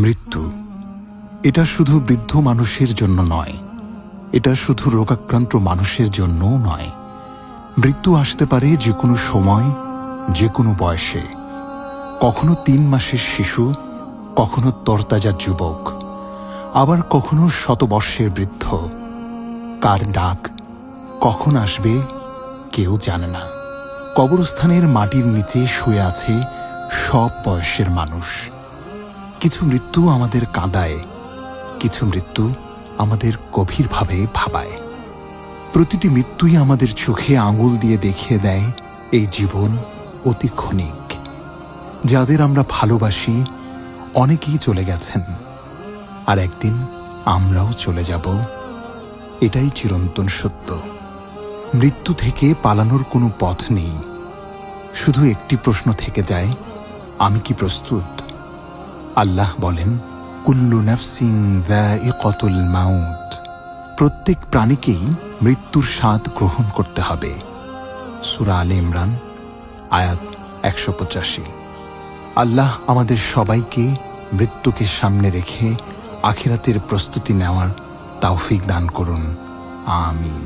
মৃত্যু এটা শুধু বৃদ্ধ মানুষের জন্য নয়, এটা শুধু রোগাক্রান্ত মানুষের জন্যও নয়। মৃত্যু আসতে পারে যে কোনো সময়, যে কোনো বয়সে। কখনো 3 মাসের শিশু, কখনো তরতাজা যুবক, আবার কখনো শতবর্ষের বৃদ্ধ। কার ডাক কখন আসবে কেউ জানে না। কবরস্থানের মাটির নিচে শুয়ে আছে সব বয়সের মানুষ। কিছু মৃত্যু আমাদের কাঁদায়, কিছু মৃত্যু আমাদের গভীরভাবে ভাবায়। প্রতিটি মৃত্যুই আমাদের চোখে আঙুল দিয়ে দেখিয়ে দেয় এই জীবন অতি ক্ষণিক। যাদের আমরা ভালোবাসি অনেকেই চলে গেছেন, আর একদিন আমরাও চলে যাব। এটাই চিরন্তন সত্য। মৃত্যু থেকে পালানোর কোনো পথ নেই। শুধু একটি প্রশ্ন থেকে যায়, আমি কি প্রস্তুত? আল্লাহ বলেন, কুল্লু নাফসিন যায়িকাতুল মাউত। প্রত্যেক প্রাণীকেই মৃত্যুর স্বাদ গ্রহণ করতে হবে। সূরা আলে ইমরান আয়াত 185। আল্লাহ আমাদের সবাইকে মৃত্যুকে সামনে রেখে আখিরাতের প্রস্তুতি নেওয়ার তৌফিক দান করুন। আমিন।